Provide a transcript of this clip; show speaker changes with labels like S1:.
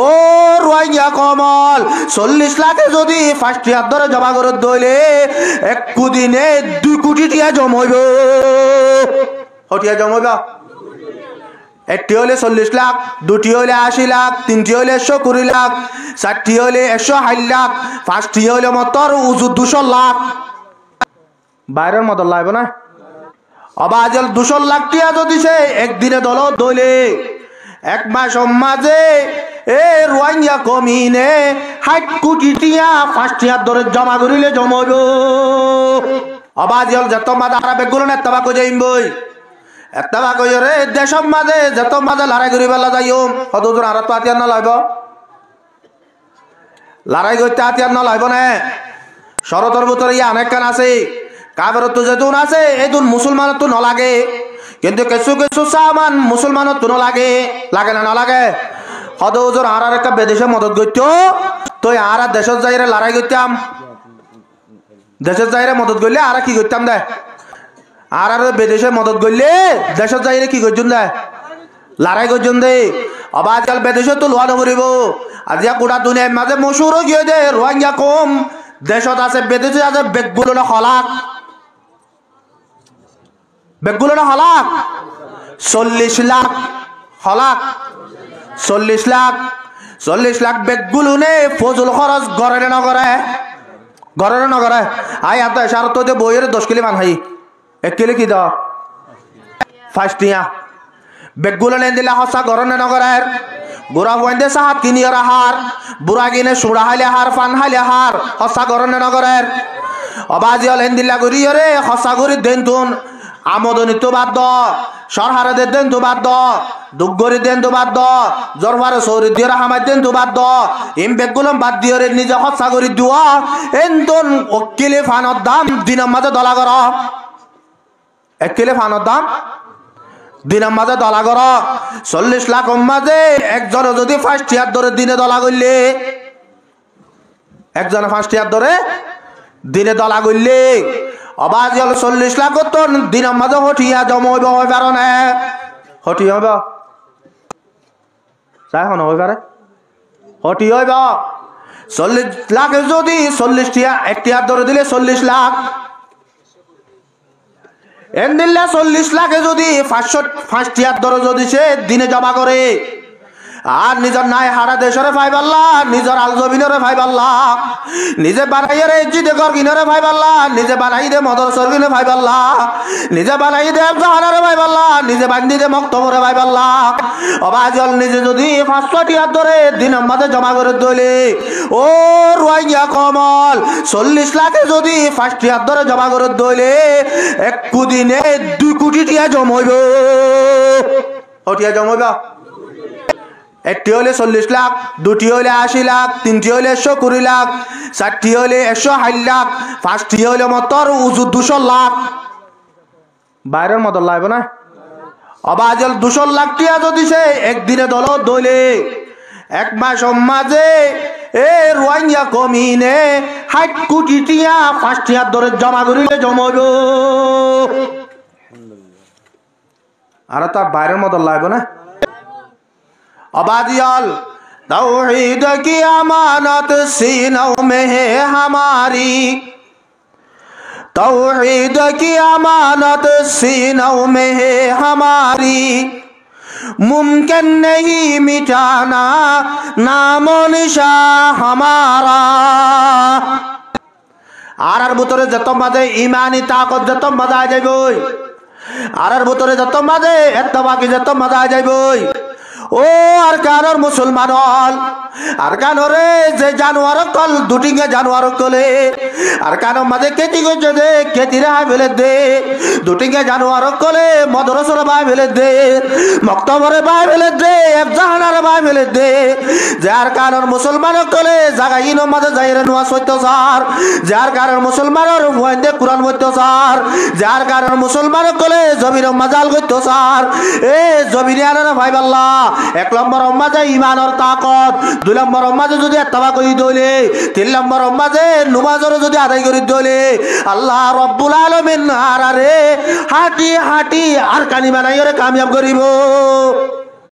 S1: ও রোহিঙ্গা কমল 40 লাখে যদি first year ধরে জমা করে দইলে এক দিনে 2 কোটি টিয়া জমাইব হটিয়া জমাইব একটি হলে 40 লাখ, দুটি হলে 80 লাখ, তিনটি হলে 120 লাখ, চারটি হলে 160 লাখ, পাঁচটি হলে মতর 200 লাখ বাইরের মত লাগব না অবাজল 200 লাখ টিয়া যদি সে একদিনে দল দইলে এক মাস মাঝে এ রোহিঙ্গা কমিনে 60 কোটি টিয়া ফার্স্ট ইয়ার ধরে জমা করিলে জমাইব অবাজল যত মাদা আরবে গুলো নেতা বাকো যাইম বই একটা বাকো রে দেশম মাঝে যত মাঝে লড়াই করি বেলা যাইম কতজন আর তো আতিয়ার না লাইব লড়াই করতে আতিয়ার না লাইব না শরতর ভিতরে অনেক কান আছে কাবের তো যেতুন আছে এতুন মুসলমানের তো নলাগে কিন্তু কিছু কিছু সামান মুসলমানের তো নলাগে লাগে না লাগে কতজন আর একটা বিদেশে মদত করত তো আর দেশের যাইরে লড়াই করতাম দেশের যাইরে মদত করলে আর কি করতাম দে আর বিদেশে মদত করলে দেশের যাইরে কি করছুন দে লড়াই করছুন দে আজকাল বিদেশে তো লোয়া নকরিব আজ গোটা দুনিয়ার মাঝে মশুর গিয়ে দে রোহিঙ্গা কম দেশত আছে বিদেশে আছে বেগগুলো না হলাক বেগগুলো না হলাক 40 লাখ হলাক 40 লাখ বেগগুলো নে ফজল খরচ গড়ে না করে আই এত সার তো বইয়ের 10 কিলো মান হাই 1 কিলো কি দাও ফাস্টিয়া বেগগুলো নে দিলে হসা গড়ে না করে বুড়া বন্ধে সাহাত কিনি হার বুড়া কিনে সুড়া হাইলে হার ফান হাইলে হার হসা গড়ে না করে অবাজি হল দিলা করি রে হসা করি দেন তুন আমদনি তো বাদ দ সরহারে দেন তো বাদ দ দুগরি দেন তো বাদ দ জরফারে সৌরি দিয়ে হামাই দেন তো বাদ দ ইম বেগুলম বাদ দিয়ে রে নিজে হসা করি দুয়া এনতন ওকিলে ফানোর দাম দিনের মাঝে দলা কর 1 কিলো ফানোর দাম দিনের মাঝে দলা কর 40 লাখ মাঝে একজন যদি ফার্স্ট ইয়ার ধরে দিনে দলা করলে একজনে ফার্স্ট ইয়ার ধরে দিনে দলা করলে অবাজ হল 40 লাখ তো দিনের মাঝে হঠিয়া জমাইব হয়ে পার না হঠি হইব চাই হন হয়ে পারে হঠি হইব 40 লাখ যদি 40 টিয়া 1 টিয়ার ধরে দিলে 40 লাখ এন দিলে 40 লাখে যদি 5 টিয়ার ধরে যদি সে দিনে জমা করে আর নিজের নাই হারা দেশরে ভাই পাল্লা নিজের আলজবিনরে ভাই পাল্লা নিজে বানাই রে জিদে ঘর কিনরে ভাই পাল্লা নিজে বানাই দে মদর সরবিনে ভাই পাল্লা নিজে বানাই দে জাহানারে ভাই পাল্লা নিজে বান্ধি দে মক্তবরে ভাই পাল্লা অবাজল নিজে যদি 500 টিয়ার ধরে দিনের মাঝে জমা করে দইলে ও রোহিঙ্গা কমল 40 লাখে যদি 5 টিয়ার ধরে জমা করে দইলে এক দিনে 2 কোটি টিয়া জমাইব হটিয়া জমাইব একটি হলে 40 লাখ, দুটি হলে 80 লাখ, তিনটি হলে 120 লাখ, চারটি হলে 160 লাখ, পাঁচটি হলে মতর 200 লাখ বাইরের মত লাগবে না অবাজল 200 লাখ টিয়া যদি সে একদিনে দল দইলে এক মাস মাঝে এ রোহিঙ্গা কমিনে 60 কোটি টিয়া ফার্স্ট ইয়ার ধরে জমা করিলে জমাইব আর তার বাইরের মত লাগবে না अबादियाल तौहीद की अमानत सीनों में है हमारी तौहीद की अमानत सीनों में है हमारी मुमकिन नहीं मिटाना नामो निशा हमारा आर बुतरे जतो मजे ईमानी ताकत जतो मजा आ जाइबोई आर बुतरे जतो मजे एत्तबाकी जतो मजा आ जाइबोई ও আর কানোর মুসলমান হল আর কানোরে যে জানোয়ার কল দুটিঙ্গে জানোয়ার কলে আর কানো মাঝে কেটি গজে দে কেটিরে হাই ফেলে দে দুটিঙ্গে জানোয়ার কলে মদরসরে ভাই ফেলে দে মক্তবরে ভাই ফেলে দে জাহানারে ভাই ফেলে দে যার কানোর মুসলমান কলে জাগাইনো মাঝে যাইরে নোয়া সত্যসার যার কারণ মুসলমানের ওয়াইন্দে কুরআন বৈত্যসার যার কারণ মুসলমান কলে জমির মাজাল গত্যসার এ জমিনে আনারে ভাই আল্লাহ 1 নম্বর মাঝে ঈমানের তাকত 2 নম্বর মাঝে যদি ইত্তেবা করি দইলে 3 নম্বর মাঝে নামাজের যদি আদায় করি দইলে আল্লাহ রাব্বুল আলামিন আরারে হাঁটি হাঁটি আর কানি বানাইরে কামিয়াব করিব